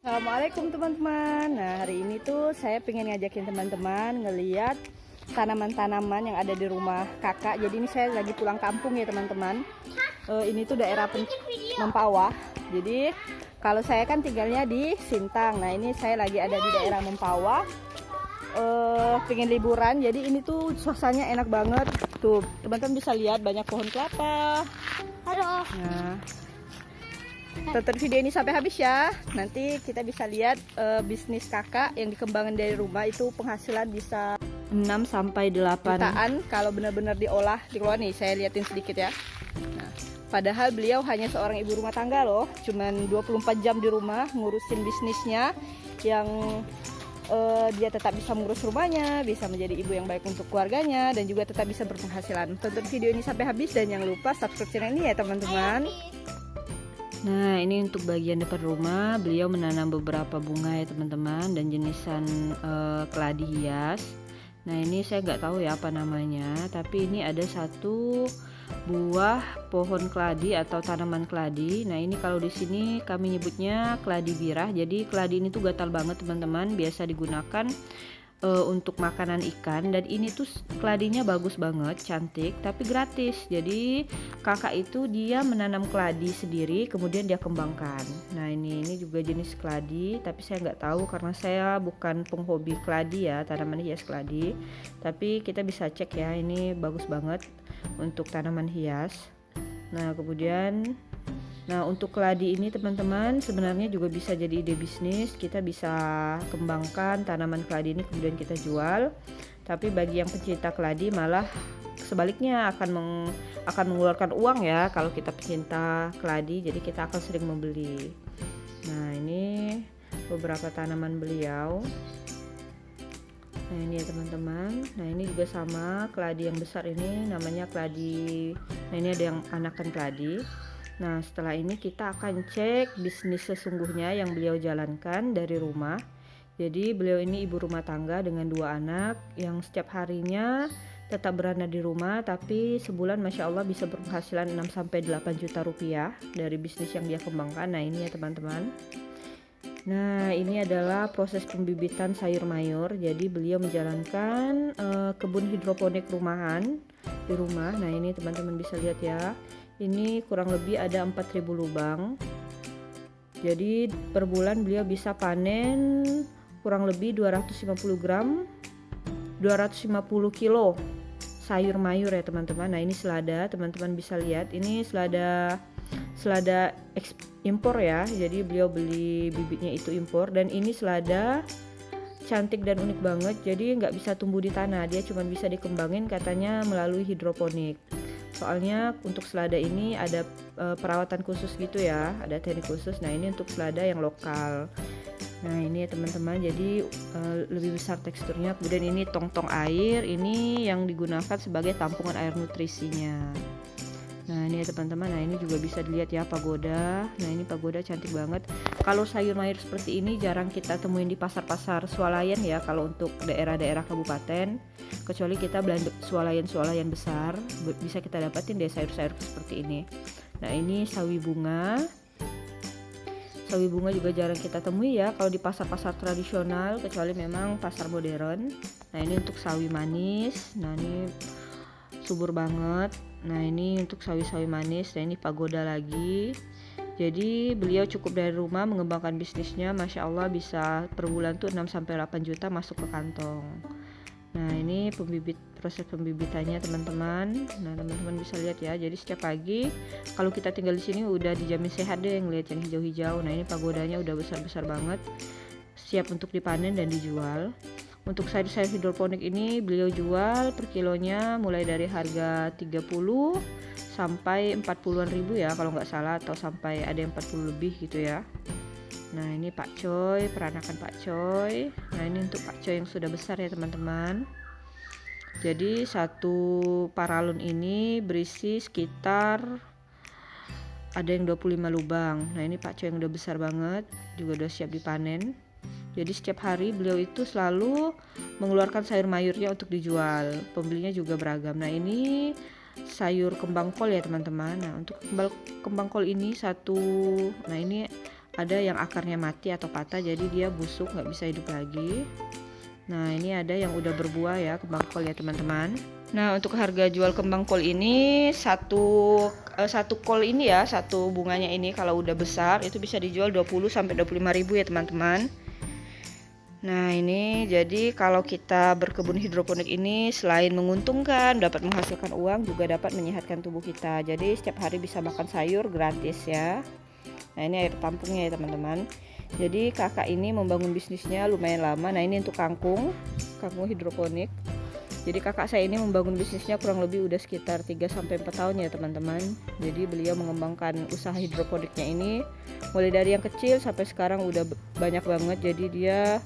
Assalamualaikum teman-teman. Nah, hari ini tuh saya pengen ngajakin teman-teman ngeliat tanaman-tanaman yang ada di rumah kakak. Jadi ini saya lagi pulang kampung ya teman-teman. Ini tuh daerah Mempawah. Jadi kalau saya kan tinggalnya di Sintang. Nah, ini saya lagi ada di daerah Mempawah. Pengen liburan. Jadi ini tuh suasananya enak banget. Tuh teman-teman bisa lihat banyak pohon kelapa. Halo. Nah, tonton video ini sampai habis ya. Nanti kita bisa lihat bisnis kakak yang dikembangkan dari rumah itu penghasilan bisa 6-8 jutaan kalau benar-benar diolah dikelola. Nih saya liatin sedikit ya. Nah, padahal beliau hanya seorang ibu rumah tangga loh, cuman 24 jam di rumah ngurusin bisnisnya yang dia tetap bisa mengurus rumahnya, bisa menjadi ibu yang baik untuk keluarganya, dan juga tetap bisa berpenghasilan. Tonton video ini sampai habis dan jangan lupa subscribe channel ini ya teman-teman. Nah, ini untuk bagian depan rumah, beliau menanam beberapa bunga ya teman-teman, dan jenisan keladi hias. Nah, ini saya nggak tahu ya apa namanya, tapi ini ada satu buah pohon keladi atau tanaman keladi. Nah, ini kalau di sini kami nyebutnya keladi birah. Jadi keladi ini tuh gatal banget teman-teman, biasa digunakan untuk makanan ikan, dan ini tuh keladinya bagus banget, cantik, tapi gratis. Jadi kakak itu dia menanam keladi sendiri, kemudian dia kembangkan. Nah, ini juga jenis keladi, tapi saya nggak tahu karena saya bukan penghobi keladi ya, tanaman hias keladi. Tapi kita bisa cek ya, ini bagus banget untuk tanaman hias. Nah, kemudian untuk keladi ini teman-teman sebenarnya juga bisa jadi ide bisnis. Kita bisa kembangkan tanaman keladi ini kemudian kita jual. Tapi bagi yang pecinta keladi malah sebaliknya akan mengeluarkan uang ya kalau kita pecinta keladi. Jadi kita akan sering membeli. Nah, ini beberapa tanaman beliau. Nah, ini ya teman-teman. Nah, ini juga sama keladi yang besar ini namanya keladi. Nah, ini ada yang anakan keladi. Nah, setelah ini kita akan cek bisnis sesungguhnya yang beliau jalankan dari rumah. Jadi beliau ini ibu rumah tangga dengan 2 anak yang setiap harinya tetap berada di rumah, tapi sebulan Masya Allah bisa berpenghasilan 6-8 juta rupiah dari bisnis yang dia kembangkan. Nah, ini ya teman-teman. Nah, ini adalah proses pembibitan sayur mayur. Jadi beliau menjalankan kebun hidroponik rumahan di rumah. Nah, ini teman-teman bisa lihat ya. Ini kurang lebih ada 4.000 lubang. Jadi per bulan beliau bisa panen kurang lebih 250 kilo sayur mayur ya teman-teman. Nah, ini selada, teman-teman bisa lihat. Ini selada impor ya. Jadi beliau beli bibitnya itu impor, dan ini selada cantik dan unik banget. Jadi nggak bisa tumbuh di tanah, dia cuma bisa dikembangin katanya melalui hidroponik. Soalnya untuk selada ini ada perawatan khusus gitu ya, ada teknik khusus. Nah, ini untuk selada yang lokal. Nah, ini ya teman-teman, jadi lebih besar teksturnya. Kemudian ini tong-tong air, ini yang digunakan sebagai tampungan air nutrisinya. Nah, ini ya teman-teman. Nah, ini juga bisa dilihat ya pagoda. Nah, ini pagoda cantik banget. Kalau sayur mayur seperti ini jarang kita temuin di pasar-pasar swalayan ya, kalau untuk daerah-daerah kabupaten. Kecuali kita belanja swalayan besar, bisa kita dapatin deh sayur-sayur seperti ini. Nah, ini sawi bunga. Sawi bunga juga jarang kita temui ya kalau di pasar-pasar tradisional, kecuali memang pasar modern. Nah, ini untuk sawi manis. Nah, ini subur banget. Nah, ini untuk sawi-sawi manis. Nah, ini pagoda lagi. Jadi beliau cukup dari rumah mengembangkan bisnisnya, Masya Allah bisa per bulan tuh 6-8 juta masuk ke kantong. Nah, ini proses pembibitannya teman-teman. Nah, teman-teman bisa lihat ya. Jadi setiap pagi kalau kita tinggal di sini udah dijamin sehat deh ngelihat yang hijau-hijau. Nah, ini pagodanya udah besar-besar banget, siap untuk dipanen dan dijual. Untuk sayur-sayur hidroponik ini beliau jual per kilonya mulai dari harga 30 sampai 40-an ribu ya kalau nggak salah, atau sampai ada yang 40 lebih gitu ya. Nah, ini pakcoy, peranakan pakcoy. Nah, ini untuk pakcoy yang sudah besar ya teman-teman. Jadi satu paralon ini berisi sekitar ada yang 25 lubang. Nah, ini pakcoy yang udah besar banget, juga udah siap dipanen. Jadi setiap hari beliau itu selalu mengeluarkan sayur mayurnya untuk dijual. Pembelinya juga beragam. Nah, ini sayur kembang kol ya teman-teman. Nah, untuk kembang kol ini nah ini ada yang akarnya mati atau patah, jadi dia busuk, nggak bisa hidup lagi. Nah, ini ada yang udah berbuah ya, kembang kol ya teman-teman. Nah, untuk harga jual kembang kol ini satu kol ini ya, satu bunganya ini kalau udah besar itu bisa dijual 20 sampai 25 ribu ya teman-teman. Nah, ini jadi kalau kita berkebun hidroponik ini selain menguntungkan, dapat menghasilkan uang, juga dapat menyehatkan tubuh kita. Jadi setiap hari bisa makan sayur gratis ya. Nah, ini air tampungnya ya teman-teman. Jadi kakak ini membangun bisnisnya lumayan lama. Nah, ini untuk kangkung hidroponik. Jadi kakak saya ini membangun bisnisnya kurang lebih udah sekitar 3-4 tahun ya teman-teman. Jadi beliau mengembangkan usaha hidroponiknya ini mulai dari yang kecil sampai sekarang udah banyak banget. Jadi dia,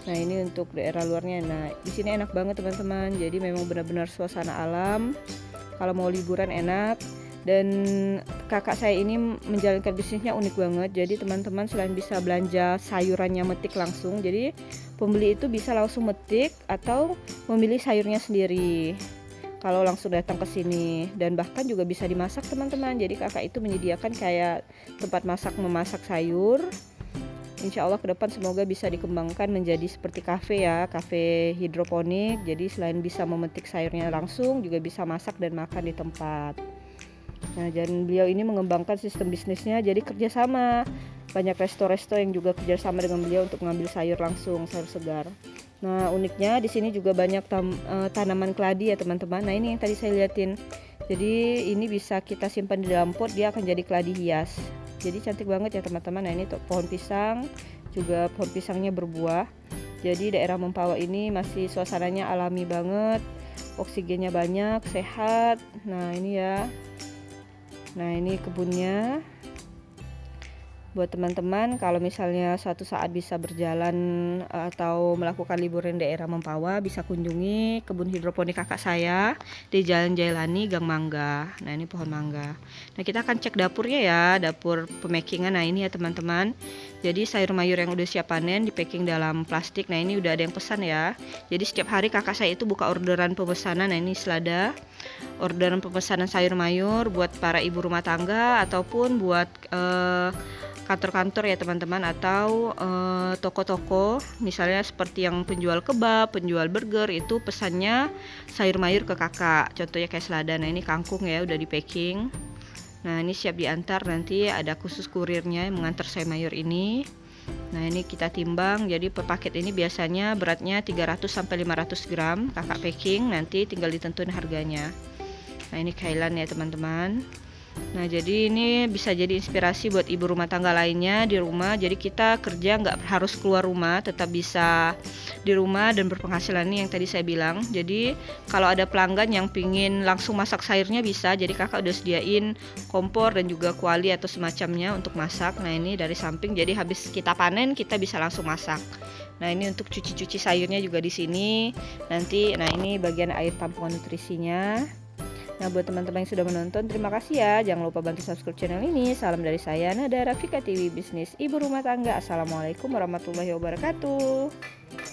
nah ini untuk daerah luarnya. Nah, di sini enak banget teman-teman. Jadi memang benar-benar suasana alam. Kalau mau liburan enak. Dan kakak saya ini menjalankan bisnisnya unik banget. Jadi teman-teman selain bisa belanja sayurannya metik langsung, jadi pembeli itu bisa langsung metik atau memilih sayurnya sendiri kalau langsung datang ke sini. Dan bahkan juga bisa dimasak teman-teman. Jadi kakak itu menyediakan kayak tempat memasak sayur. Insya Allah ke depan semoga bisa dikembangkan menjadi seperti kafe ya, kafe hidroponik. Jadi selain bisa memetik sayurnya langsung, juga bisa masak dan makan di tempat. Nah, dan beliau ini mengembangkan sistem bisnisnya jadi kerjasama. Banyak resto-resto yang juga kerjasama dengan beliau untuk mengambil sayur langsung, sayur segar. Nah, uniknya di sini juga banyak tanaman keladi ya teman-teman. Nah, ini yang tadi saya liatin. Jadi ini bisa kita simpan di dalam pot, dia akan jadi keladi hias. Jadi cantik banget ya teman-teman. Nah, ini tuh pohon pisang, juga pohon pisangnya berbuah. Jadi daerah Mempawah ini masih suasananya alami banget, oksigennya banyak, sehat. Nah, ini ya. Nah, ini kebunnya. Buat teman-teman kalau misalnya suatu saat bisa berjalan atau melakukan liburan daerah Mempawah, bisa kunjungi kebun hidroponik kakak saya di Jalan Jailani, Gang Mangga. Nah, ini pohon mangga. Nah, kita akan cek dapurnya ya, dapur pemakingan. Nah, ini ya teman-teman. Jadi sayur mayur yang udah siap panen di packing dalam plastik. Nah, ini udah ada yang pesan ya. Jadi setiap hari kakak saya itu buka orderan pemesanan. Nah, ini selada orderan pemesanan sayur mayur buat para ibu rumah tangga ataupun buat kantor-kantor ya teman-teman, atau toko-toko misalnya seperti yang penjual kebab, penjual burger, itu pesannya sayur mayur ke kakak. Contohnya kayak selada. Nah, ini kangkung ya udah di packing. Nah, ini siap diantar, nanti ada khusus kurirnya yang mengantar sayur mayur ini. Nah, ini kita timbang. Jadi per paket ini biasanya beratnya 300 sampai 500 gram. Kakak packing, nanti tinggal ditentuin harganya. Nah, ini kailan ya teman-teman. Nah, jadi ini bisa jadi inspirasi buat ibu rumah tangga lainnya di rumah. Jadi kita kerja nggak harus keluar rumah, tetap bisa di rumah dan berpenghasilan, ini yang tadi saya bilang. Jadi kalau ada pelanggan yang pingin langsung masak sayurnya bisa. Jadi kakak udah sediain kompor dan juga kuali atau semacamnya untuk masak. Nah, ini dari samping, jadi habis kita panen kita bisa langsung masak. Nah, ini untuk cuci-cuci sayurnya juga di sini. Nanti, nah ini bagian air tampungan nutrisinya. Nah, buat teman-teman yang sudah menonton, terima kasih ya. Jangan lupa bantu subscribe channel ini. Salam dari saya, Nada Rafika TV Bisnis Ibu Rumah Tangga. Assalamualaikum warahmatullahi wabarakatuh.